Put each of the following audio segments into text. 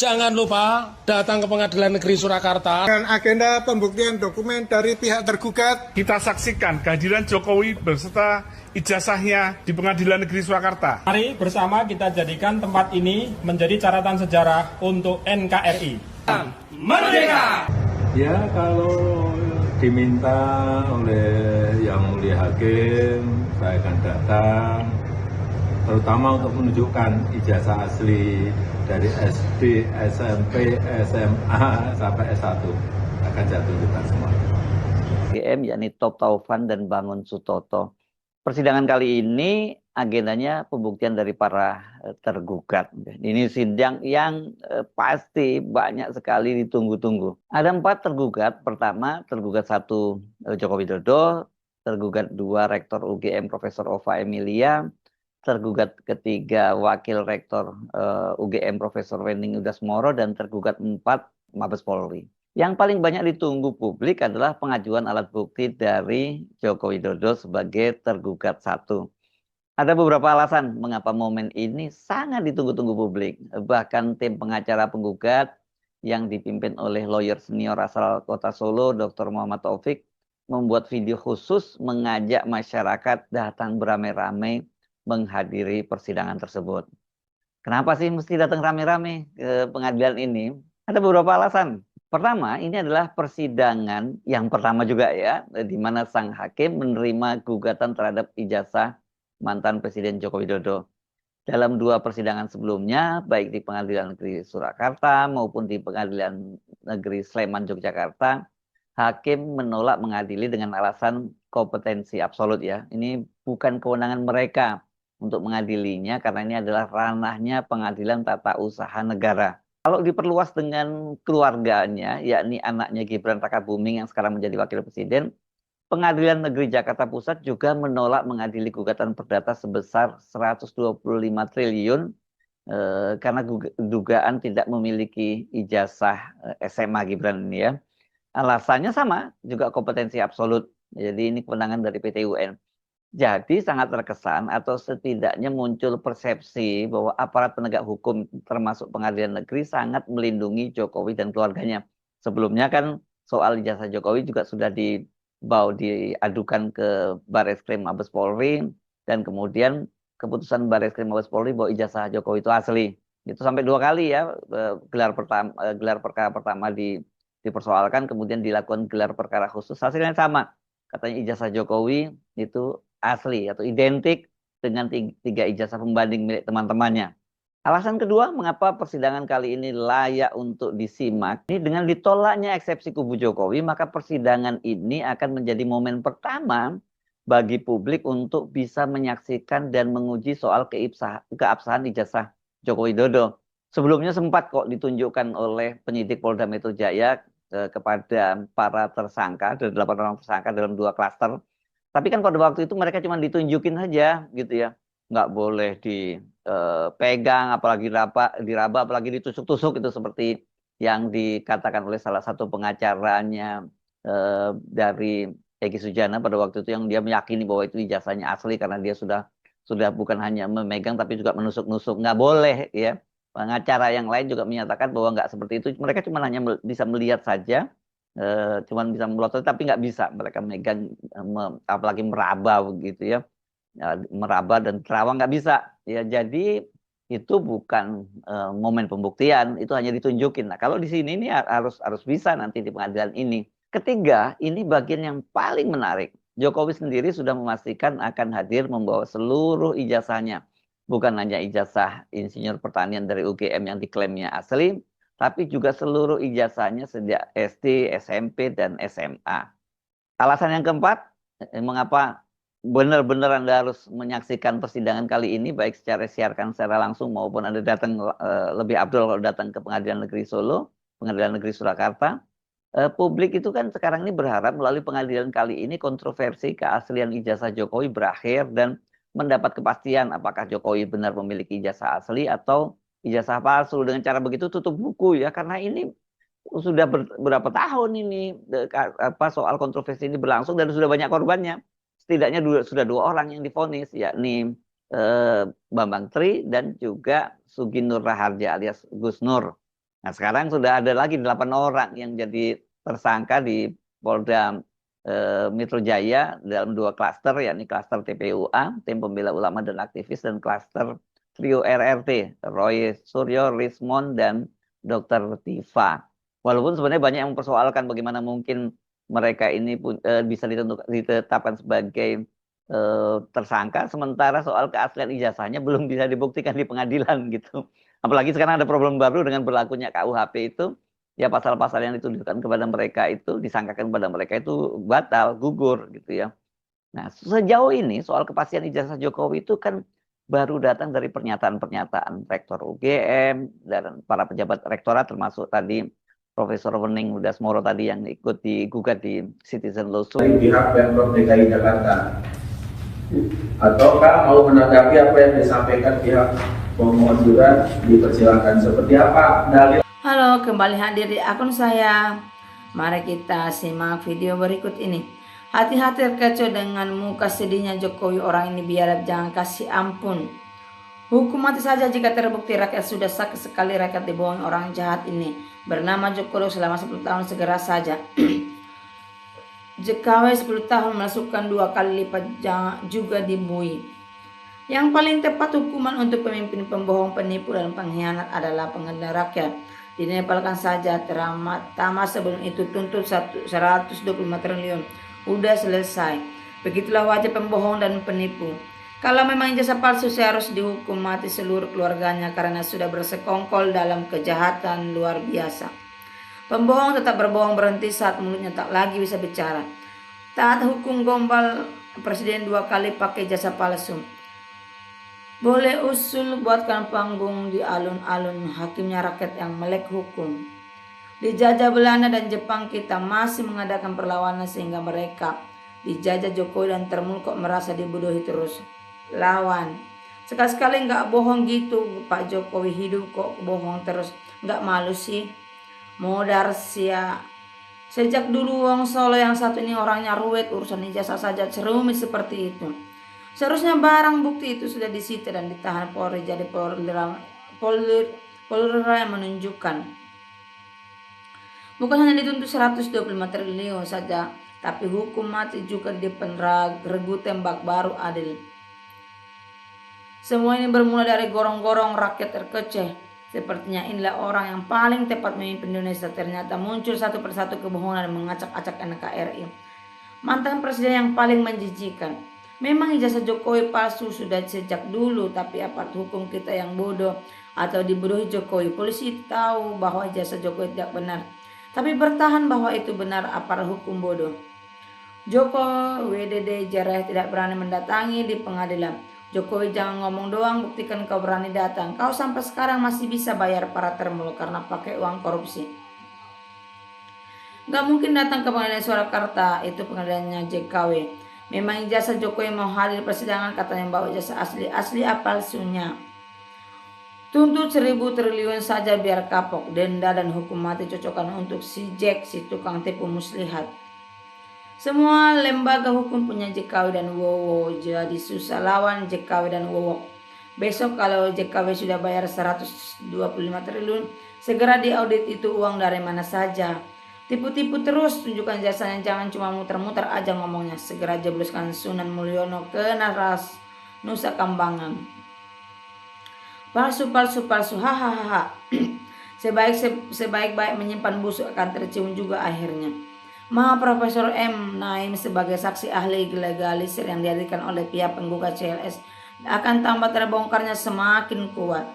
Jangan lupa datang ke Pengadilan Negeri Surakarta dengan agenda pembuktian dokumen dari pihak tergugat. Kita saksikan kehadiran Jokowi beserta ijazahnya di Pengadilan Negeri Surakarta. Mari bersama kita jadikan tempat ini menjadi catatan sejarah untuk NKRI. Merdeka! Ya, kalau diminta oleh Yang Mulia Hakim, saya akan datang, terutama untuk menunjukkan ijazah asli dari SD, SMP, SMA, sampai S1 akan saya tunjukkan semua. UGM yakni Top Taufan dan Bangun Sutoto. Persidangan kali ini agendanya pembuktian dari para tergugat. Ini sidang yang pasti banyak sekali ditunggu-tunggu. Ada 4 tergugat. Pertama, tergugat 1 Joko Widodo, tergugat 2 Rektor UGM Profesor Ova Emilia, tergugat ketiga Wakil Rektor UGM Profesor Wening Udasmoro, dan tergugat 4 Mabes Polri. Yang paling banyak ditunggu publik adalah pengajuan alat bukti dari Joko Widodo sebagai tergugat 1. Ada beberapa alasan mengapa momen ini sangat ditunggu-tunggu publik. Bahkan tim pengacara penggugat yang dipimpin oleh lawyer senior asal Kota Solo, Dr. Muhammad Taufik, membuat video khusus mengajak masyarakat datang beramai-ramai menghadiri persidangan tersebut. Kenapa sih mesti datang rame-rame ke pengadilan ini? Ada beberapa alasan. Pertama, ini adalah persidangan yang pertama juga ya, di mana sang hakim menerima gugatan terhadap ijazah mantan Presiden Joko Widodo. Dalam 2 persidangan sebelumnya, baik di Pengadilan Negeri Surakarta maupun di Pengadilan Negeri Sleman, Yogyakarta, hakim menolak mengadili dengan alasan kompetensi absolut ya. Ini bukan kewenangan mereka untuk mengadilinya karena ini adalah ranahnya Pengadilan Tata Usaha Negara. Kalau diperluas dengan keluarganya, yakni anaknya Gibran Rakabuming yang sekarang menjadi wakil presiden, Pengadilan Negeri Jakarta Pusat juga menolak mengadili gugatan perdata sebesar 125 triliun karena dugaan tidak memiliki ijazah SMA Gibran ini ya. Alasannya sama, juga kompetensi absolut. Jadi ini kewenangan dari PT UN. Jadi sangat terkesan atau setidaknya muncul persepsi bahwa aparat penegak hukum termasuk pengadilan negeri sangat melindungi Jokowi dan keluarganya. Sebelumnya kan soal ijazah Jokowi juga sudah diadukan ke Barreskrim Mabes Polri, dan kemudian keputusan Barreskrim Mabes Polri bahwa ijazah Jokowi itu asli. Itu sampai 2 kali ya, gelar perkara pertama dipersoalkan, kemudian dilakukan gelar perkara khusus, hasilnya sama. Katanya ijazah Jokowi itu asli atau identik dengan 3 ijazah pembanding milik teman-temannya. Alasan kedua, mengapa persidangan kali ini layak untuk disimak, ini dengan ditolaknya eksepsi kubu Jokowi, maka persidangan ini akan menjadi momen pertama bagi publik untuk bisa menyaksikan dan menguji soal keabsahan ijazah Joko Widodo. Sebelumnya sempat kok ditunjukkan oleh penyidik Polda Metro Jaya kepada para tersangka, ada 8 orang tersangka dalam 2 klaster. Tapi kan pada waktu itu mereka cuma ditunjukin saja gitu ya. Nggak boleh dipegang, apalagi diraba, apalagi ditusuk-tusuk, itu seperti yang dikatakan oleh salah satu pengacaranya dari Egy Sujana pada waktu itu, yang dia meyakini bahwa itu ijazahnya asli karena dia sudah bukan hanya memegang tapi juga menusuk-nusuk. Nggak boleh ya. Pengacara yang lain juga menyatakan bahwa nggak seperti itu. Mereka cuma hanya bisa melihat saja. Cuman bisa melotot tapi nggak bisa mereka megang, apalagi meraba begitu ya, meraba dan terawang nggak bisa ya. Jadi itu bukan momen pembuktian, itu hanya ditunjukin. Nah kalau di sini ini harus bisa nanti di pengadilan ini. Ketiga, ini bagian yang paling menarik. Jokowi sendiri sudah memastikan akan hadir membawa seluruh ijazahnya, bukan hanya ijazah insinyur pertanian dari UGM yang diklaimnya asli, tapi juga seluruh ijazahnya sejak SD, SMP, dan SMA. Alasan yang keempat, mengapa benar-benar Anda harus menyaksikan persidangan kali ini, baik secara siarkan secara langsung maupun Anda datang, lebih abdul kalau datang ke Pengadilan Negeri Solo, Pengadilan Negeri Surakarta. Publik itu kan sekarang ini berharap melalui pengadilan kali ini kontroversi keaslian ijazah Jokowi berakhir dan mendapat kepastian apakah Jokowi benar memiliki ijazah asli atau ijazah palsu. Dengan cara begitu tutup buku ya, karena ini sudah berapa tahun ini soal kontroversi ini berlangsung dan sudah banyak korbannya. Setidaknya sudah 2 orang yang divonis, yakni Bambang Tri dan juga Sugi Nur Raharja alias Gus Nur. Nah, sekarang sudah ada lagi 8 orang yang jadi tersangka di Polda Metro Jaya dalam 2 klaster, yakni klaster TPUA, Tim Pembela Ulama dan Aktivis, dan klaster trio RRT, Roy Suryo, Rismon, dan Dr. Tifa. Walaupun sebenarnya banyak yang mempersoalkan bagaimana mungkin mereka ini bisa ditetapkan sebagai tersangka, sementara soal keaslian ijazahnya belum bisa dibuktikan di pengadilan gitu. Apalagi sekarang ada problem baru dengan berlakunya KUHP itu, ya pasal-pasal yang dituduhkan kepada mereka itu, disangkakan kepada mereka itu batal, gugur gitu ya. Nah, sejauh ini soal kepastian ijazah Jokowi itu kan baru datang dari pernyataan-pernyataan Rektor UGM dan para pejabat rektorat, termasuk tadi Profesor Wening Udasmoro tadi yang ikut digugat di Citizen Lawsuit. Dari pihak Pemprov DKI Jakarta, ataukah mau menanggapi apa yang disampaikan pihak pemohon juga, dipersilakan. Seperti apa dalil? Halo, kembali hadir di akun saya. Mari kita simak video berikut ini. Hati-hati terkecoh dengan muka sedihnya Jokowi, orang ini biar jangan kasih ampun. Hukum mati saja jika terbukti rakyat sudah sakit sekali rakyat dibohongi orang jahat ini. Bernama Jokowi selama 10 tahun segera saja. JKW 10 tahun masukkan 2 kali lipat juga dibui. Yang paling tepat hukuman untuk pemimpin pembohong, penipu, dan pengkhianat adalah pengadilan rakyat. Dinepalkan saja, tamat sebelum itu tuntut 125 triliun. Udah selesai. Begitulah wajah pembohong dan penipu. Kalau memang ijazah palsu, saya harus dihukum mati seluruh keluarganya karena sudah bersekongkol dalam kejahatan luar biasa. Pembohong tetap berbohong berhenti saat mulutnya tak lagi bisa bicara. Taat hukum gombal presiden 2 kali pakai ijazah palsu. Boleh usul buatkan panggung di alun-alun, hakimnya rakyat yang melek hukum. Dijajah Belanda dan Jepang kita masih mengadakan perlawanan sehingga mereka dijajah Jokowi dan termulkok merasa dibodohi terus. Lawan. Sekali-sekali nggak bohong gitu Pak Jokowi, hidup kok bohong terus. Nggak malu sih. Modar sia. Sejak dulu wong Solo yang satu ini orangnya ruwet, urusan ijazah saja cerumit seperti itu. Seharusnya barang bukti itu sudah disita dan ditahan Polri, jadi Polri yang menunjukkan. Bukan hanya dituntut 125 triliun saja, tapi hukum mati juga dipenregu tembak baru adil. Semua ini bermula dari gorong-gorong rakyat terkeceh. Sepertinya inilah orang yang paling tepat memimpin Indonesia. Ternyata muncul satu persatu kebohongan dan mengacak-acak NKRI. Mantan presiden yang paling menjijikan. Memang ijazah Jokowi palsu sudah sejak dulu, tapi aparat hukum kita yang bodoh atau dibodohi Jokowi. Polisi tahu bahwa ijazah Jokowi tidak benar, tapi bertahan bahwa itu benar, aparat hukum bodoh. Jokowi WDD Jareh tidak berani mendatangi di pengadilan. Jokowi jangan ngomong doang, buktikan kau berani datang. Kau sampai sekarang masih bisa bayar para termul karena pakai uang korupsi. Gak mungkin datang ke pengadilan Surakarta, itu pengadilannya JKW. Memang ijazah Jokowi mau hadir persidangan, katanya bawa ijazah asli palsunya. Tuntut 1.000 triliun saja biar kapok. Denda dan hukum mati cocokkan untuk si Jack, si tukang tipu muslihat. Semua lembaga hukum punya JKW dan Wowo, jadi susah lawan JKW dan Wowo. Besok kalau JKW sudah bayar 125 triliun, segera diaudit itu uang dari mana saja. Tipu-tipu terus, tunjukkan jasanya, jangan cuma muter-muter aja ngomongnya. Segera jebloskan Sunan Mulyono ke Naras Nusa Kambangan. Palsu, hahaha. Sebaik-baik menyimpan busuk akan tercium juga akhirnya. Maha Profesor M. Naim sebagai saksi ahli legalisir yang dihadirkan oleh pihak penggugat CLS akan tambah terbongkarnya semakin kuat.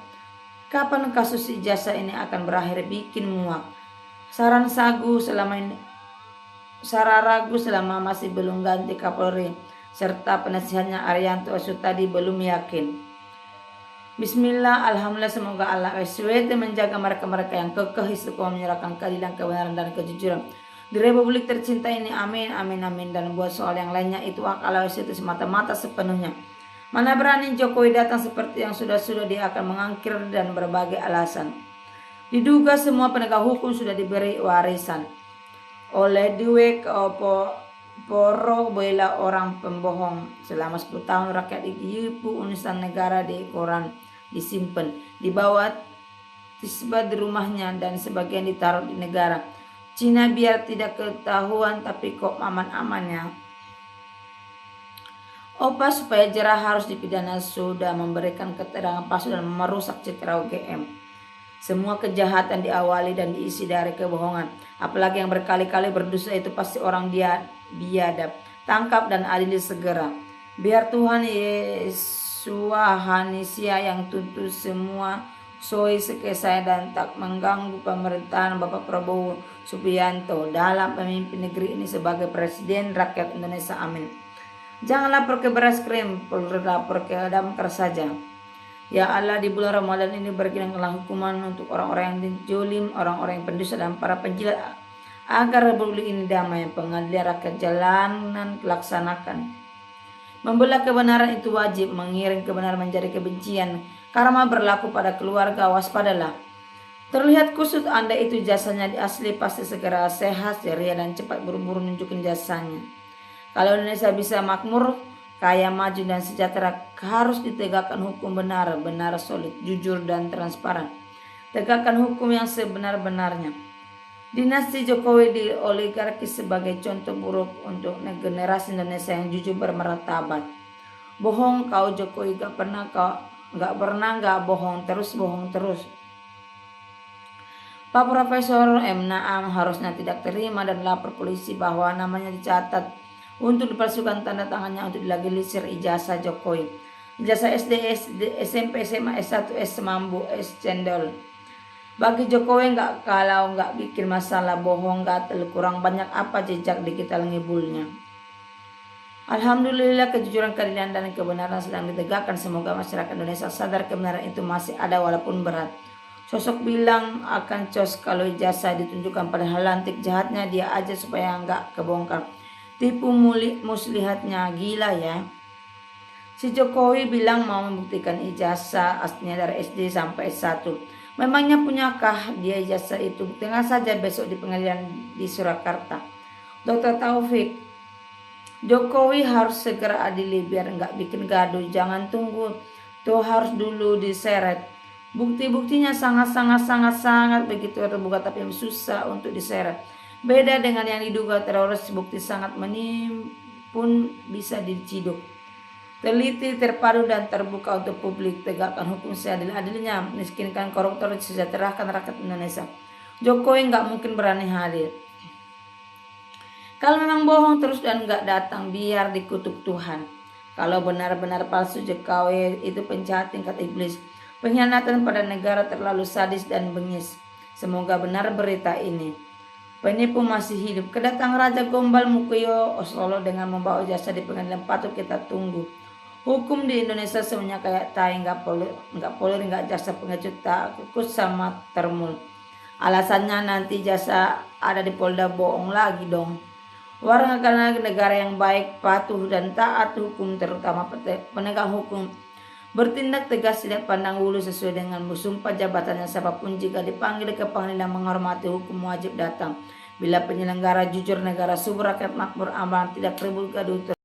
Kapan kasus ijazah ini akan berakhir bikin muak. Sararagu selama masih belum ganti Kapolri serta penasihatnya Arianto Sutadi belum yakin. Bismillah, alhamdulillah, semoga Allah SWT menjaga mereka-mereka yang kekeh istiqomah menyerahkan keadilan, kebenaran, dan kejujuran di Republik tercinta ini. Amin, amin, amin. Dan buat soal yang lainnya itu hak Allah SWT semata-mata sepenuhnya. Mana berani Jokowi datang seperti yang sudah-sudah, dia akan mengangkir dan berbagai alasan. Diduga semua penegak hukum sudah diberi warisan oleh Dewi Poro bela orang pembohong. Selama 10 tahun rakyat ditipu, urusan negara di koran disimpan, tisbah di rumahnya dan sebagian ditaruh di negara Cina biar tidak ketahuan, tapi kok aman-amannya. Opa supaya jerah harus dipidana sudah memberikan keterangan palsu dan merusak citra UGM. Semua kejahatan diawali dan diisi dari kebohongan. Apalagi yang berkali-kali berdosa itu pasti orang dia biadab. Tangkap dan adili segera. Biar Tuhan Yesuahanisia yang tuntut semua soi sekesai dan tak mengganggu pemerintahan Bapak Prabowo Subianto dalam pemimpin negeri ini sebagai Presiden Rakyat Indonesia. Amin. Jangan lapor ke beras krim, lapor ke damkar saja. Ya Allah, di bulan Ramadan ini berikanlah hukuman untuk orang-orang yang dijolim, orang-orang yang pendosa dan para penjilat, agar republik ini damai. Pengadilan rakyat jalanan laksanakan. Membelah kebenaran itu wajib, mengiring kebenaran menjadi kebencian. Karma berlaku pada keluarga, waspadalah. Terlihat kusut Anda itu jasanya di asli, pasti segera sehat, ceria dan cepat buru-buru nunjukin jasanya. Kalau Indonesia bisa makmur, kaya, maju dan sejahtera, harus ditegakkan hukum benar, solid, jujur dan transparan. Tegakkan hukum yang sebenar-benarnya. Dinasti Jokowi di oligarki sebagai contoh buruk untuk generasi Indonesia yang jujur bermartabat. Bohong kau Jokowi, gak pernah bohong terus. Pak Profesor M. Naam harusnya tidak terima dan lapor polisi bahwa namanya dicatat untuk dipalsukan tanda tangannya untuk dilegalisir ijazah Jokowi. Ijazah SD, SMP, SMA, S1, S Mambu, S Cendol. Bagi Jokowi kalau nggak bikin masalah bohong, gatel, kurang banyak apa jejak digital ngibulnya. Alhamdulillah kejujuran, keadilan dan kebenaran sedang ditegakkan. Semoga masyarakat Indonesia sadar kebenaran itu masih ada walaupun berat. Sosok bilang akan cos kalau ijazah ditunjukkan, padahal lantik jahatnya dia aja supaya nggak kebongkar. Tipu muslihatnya, gila ya. Si Jokowi bilang mau membuktikan ijazah aslinya dari SD sampai S1. Memangnya punyakah dia ijazah itu? Tengah saja besok di pengadilan di Surakarta. Dr. Taufik, Jokowi harus segera adili biar nggak bikin gaduh. Jangan tunggu, tuh harus dulu diseret. Bukti-buktinya sangat begitu terbuka tapi susah untuk diseret. Beda dengan yang diduga teroris, bukti sangat menimpun bisa diciduk. Teliti, terpadu dan terbuka untuk publik. Tegakkan hukum seadil-adilnya, miskinkan koruptor, sejahterakan rakyat Indonesia. Jokowi nggak mungkin berani hadir. Kalau memang bohong terus dan nggak datang, biar dikutuk Tuhan. Kalau benar-benar palsu, Jokowi itu penjahat tingkat iblis. Pengkhianatan pada negara, terlalu sadis dan bengis. Semoga benar berita ini. Penipu masih hidup. Kedatangan Raja Gombal Mukoyo Solo dengan membawa jasa di pengadilan patut kita tunggu. Hukum di Indonesia semuanya kayak tai, nggak polir, nggak jasa pengecut, tak kukus sama termul. Alasannya nanti jasa ada di Polda, bohong lagi dong. Warga karena negara yang baik, patuh dan taat hukum, terutama penegak hukum, bertindak tegas tidak pandang bulu sesuai dengan sumpah jabatannya. Siapapun jika dipanggil ke pengadilan menghormati hukum wajib datang. Bila penyelenggara jujur, negara subur, rakyat makmur, aman, tidak ribut gaduh.